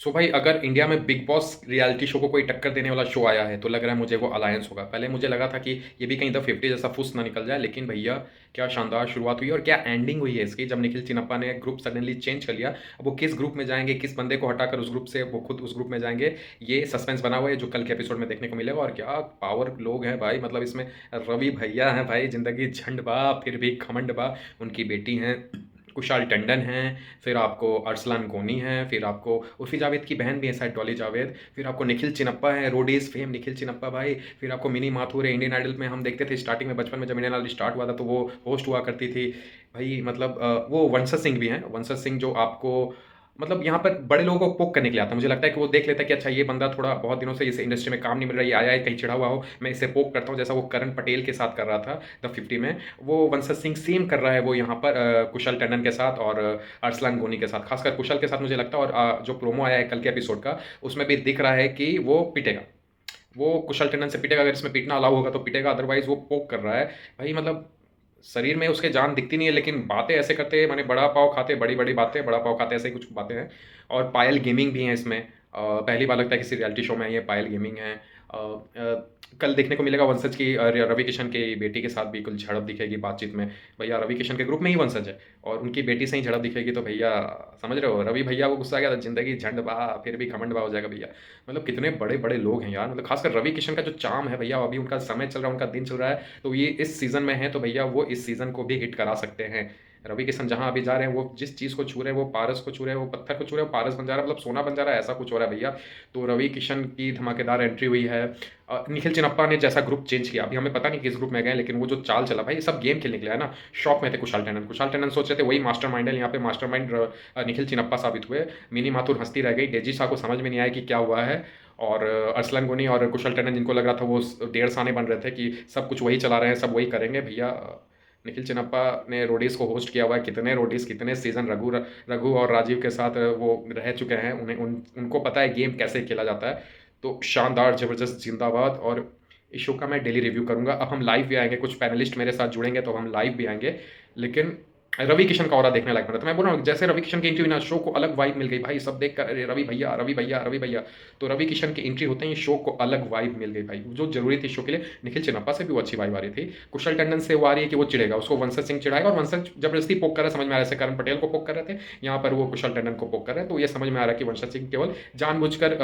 सो भाई अगर इंडिया में बिग बॉस रियलिटी शो को कोई टक्कर देने वाला शो आया है तो लग रहा है मुझे वो अलायंस होगा। पहले मुझे लगा था कि ये भी कहीं द 50 जैसा फुस ना निकल जाए, लेकिन भैया क्या शानदार शुरुआत हुई और क्या एंडिंग हुई है इसकी। जब निखिल चिनप्पा ने ग्रुप सडनली चेंज कर लिया, अब वो किस ग्रुप में जाएंगे, किस बंदे को हटाकर उस ग्रुप से वो खुद उस ग्रुप में जाएंगे, ये सस्पेंस बना हुआ है जो कल के एपिसोड में देखने को मिलेगा। और क्या पावर लोग हैं भाई, मतलब इसमें रवि भैया हैं भाई, जिंदगी झंड बा फिर भी घमंड बा। उनकी बेटी हैं कुशाल टंडन हैं, फिर आपको अरसलान गोनी है, फिर आपको उर्फी जावेद की बहन भी है शायद डॉली जावेद, फिर आपको निखिल चिनप्पा है, रोडीज फेम निखिल चिनप्पा भाई, फिर आपको मिनी माथुर है। इंडियन आइडल में हम देखते थे स्टार्टिंग में, बचपन में जब इंडियन आइडल स्टार्ट हुआ था तो वो होस्ट हुआ करती थी भाई। मतलब वो वंशज सिंह भी हैं, वंशज सिंह जो आपको मतलब यहाँ पर बड़े लोगों को पोक करने के लिए आता है। मुझे लगता है कि वो देख लेता है कि अच्छा ये बंदा थोड़ा बहुत दिनों से इस इंडस्ट्री में काम नहीं मिल रहा है, ये आया है कहीं चिढ़ा हुआ हो, मैं इसे पोक करता हूँ, जैसा वो करण पटेल के साथ कर रहा था द 50 में। वो वंशज सिंह सेम कर रहा है वो यहाँ पर कुशल टंडन के साथ और अरसलान गोनी के साथ, खासकर कुशल के साथ मुझे लगता है। और जो प्रोमो आया है कल के एपिसोड का, उसमें भी दिख रहा है कि वो पिटेगा, वो कुशल टंडन से पिटेगा। अगर इसमें पीटना अलाउ होगा तो पिटेगा, अदरवाइज वो पोक कर रहा है भाई। मतलब शरीर में उसके जान दिखती नहीं है, लेकिन बातें ऐसे करते हैं माने बड़ा पाव खाते, बड़ी बड़ी बातें बड़ा पाव खाते, ऐसे ही कुछ बातें हैं। और पायल गेमिंग भी है इसमें। पहली बार लगता है किसी रियलिटी शो में आई है पायल गेमिंग है। कल देखने को मिलेगा वंशज की रवि किशन की बेटी के साथ भी कुछ झड़प दिखेगी बातचीत में। भैया रवि किशन के ग्रुप में ही वंशज है और उनकी बेटी से ही झड़प दिखेगी, तो भैया समझ रहे हो, रवि भैया को गुस्सा आ गया था, जिंदगी झंड बहा फिर भी घमंड बहा हो जाएगा भैया। मतलब कितने बड़े बड़े लोग हैं यार, मतलब खासकर रवि किशन का जो चाम है भैया, अभी उनका समय चल रहा है, उनका दिन चल रहा है, तो ये इस सीजन में है तो भैया वो इस सीजन को भी हिट करा सकते हैं। रवि किशन जहां अभी जा रहे हैं, वो जिस चीज़ को छू रहे हैं, वो पारस को छू रहे हैं, वो पत्थर को छू रहे हैं, वो पारस बन जा रहा है, मतलब सोना बन जा रहा है, ऐसा कुछ हो रहा है भैया। तो रवि किशन की धमाकेदार एंट्री हुई है। निखिल चिनप्पा ने जैसा ग्रुप चेंज किया, अभी हमें पता नहीं किस ग्रुप में गए, लेकिन वो जो चाल चला भाई, सब गेम खेलने के लिए है ना। शॉक में थे कुशाल टंडन, कुशाल टंडन सोच रहे थे वही मास्टरमाइंड है, यहाँ पे मास्टरमाइंड निखिल चिनप्पा साबित हुए। मिनी माथुर हंसती रह गई, डेजी शाह को समझ में नहीं आया कि क्या हुआ है। और अरसलान गोनी और कुशल टंडन, जिनको लग रहा था वो डेढ़ साने बन रहे थे कि सब कुछ वही चला रहे हैं, सब वही करेंगे भैया। निखिल चिनप्पा ने रोडीज को होस्ट किया हुआ है, कितने रोडीज कितने सीजन रघु रघु और राजीव के साथ वो रह चुके हैं, उनको पता है गेम कैसे खेला जाता है। तो शानदार जबरदस्त जिंदाबाद। और इस शो का मैं डेली रिव्यू करूंगा। अब हम लाइव भी आएंगे, कुछ पैनलिस्ट मेरे साथ जुड़ेंगे तो हम लाइव भी आएंगे। लेकिन रवि किशन का ऑरा देखने लायक बना, तो मैं बोल रहा हूँ जैसे रवि किशन की एंट्री ना, शो को अलग वाइब मिल गई भाई, सब देख कर अरे रवि भैया रवि भैया रवि भैया। तो रवि किशन की एंट्री होते ही शो को अलग वाइब मिल गई भाई, जो जरूरी थी शो के लिए। निखिल चिनप्पा से भी वो अच्छी वाइब आ रही थी, कुशल टंडन से वो आ रही है कि वो चिड़ेगा, उसको वंशज सिंह चिढ़ाएगा और वंशज जबरदस्ती पोक कर रहा है, समझ में आ रहा है। करण पटेल को पोक कर रहे थे, यहाँ पर वो कुशल टंडन को पोक कर रहे हैं, तो ये समझ में आ रहा है कि वंशज सिंह केवल जानबूझकर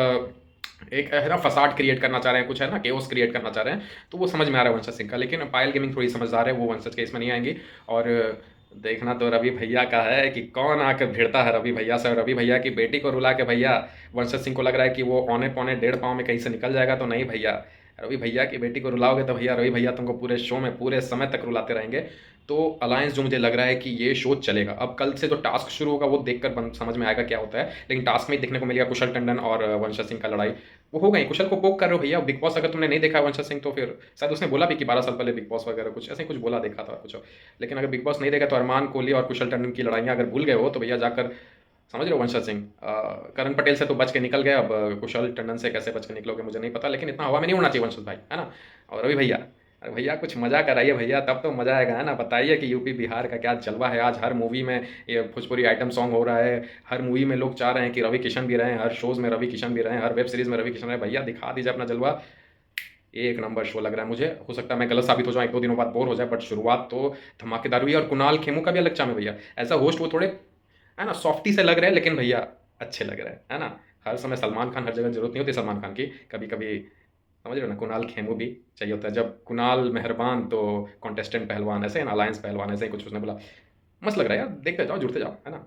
एक है ना फसाड क्रिएट करना चाह रहे हैं, कुछ है ना केओस क्रिएट करना चाह रहे हैं, तो वो समझ में आ रहा है वंशज सिंह का। लेकिन पायल गेमिंग थोड़ी समझदार है, वो वंशज के इसमें नहीं आएंगी। और देखना तो रवि भैया का है कि कौन आकर भिड़ता है रवि भैया से। रवि भैया की बेटी को रुला के भैया वंशज सिंह को लग रहा है कि वो औने पौने 1.5 पाँव में कहीं से निकल जाएगा, तो नहीं भैया, रवि भैया की बेटी को रुलाओगे तो भैया रवि भैया तुमको पूरे शो में पूरे समय तक रुलाते रहेंगे। तो अलायंस जो मुझे लग रहा है कि ये शो चलेगा। अब कल से जो टास्क शुरू होगा वो देखकर समझ में आएगा क्या होता है, लेकिन टास्क में ही देखने को मिलेगा कुशल टंडन और वंशज सिंह का लड़ाई। वो हो गई, कुशल को पोक कर रहे हो भैया। बिग बॉस अगर तुमने नहीं देखा वंशज सिंह, तो फिर शायद उसने बोला भी कि 12 साल पहले बिग बॉस वगैरह कुछ ऐसे ही कुछ बोला देखा था कुछ। लेकिन अगर बिग बॉस नहीं देखा तो अरमान कोहली और कुशल टंडन की लड़ाइयाँ अगर भूल गए हो तो भैया जाकर समझ रहे हो। वंशज सिंह करण पटेल से तो बच के निकल गए, अब कुशल टंडन से कैसे बच के निकलोगे मुझे नहीं पता, लेकिन इतना हवा में नहीं उड़ना चाहिए वंशज भाई, है ना। और रवि भैया, अरे भैया कुछ मजा कराइए भैया, तब तो मजा आएगा, है ना। बताइए कि यूपी बिहार का क्या जलवा है आज। हर मूवी में ये भोजपुरी आइटम सॉन्ग हो रहा है, हर मूवी में लोग चाह रहे हैं कि रवि किशन भी रहें, हर शोज में रवि किशन भी रहें, हर वेब सीरीज में रवि किशन रहे। भैया दिखा दीजिए अपना जलवा। एक नंबर शो लग रहा है मुझे। हो सकता है मैं गलत साबित हो जाऊँ, 1-2 दिनों बाद बोर हो जाए, बट शुरुआत तो धमाकेदार हुई। और कुणाल खेमू का भी अलग चाम है भैया, एज अ होस्ट वो थोड़े है ना सॉफ्टी से लग रहे हैं, लेकिन भैया अच्छे लग रहे हैं, है ना। हर समय सलमान खान हर जगह जरूरत नहीं होती सलमान खान की, कभी कभी समझ रहे हो ना, कुणाल खेमू भी चाहिए होता है। जब कुणाल मेहरबान तो कॉन्टेस्टेंट पहलवान, ऐसे है ना, अलायंस पहलवान, ऐसे ही कुछ उसने बोला। मस्त लग रहा है यार, देखते जाओ जुड़ते जाओ, है ना।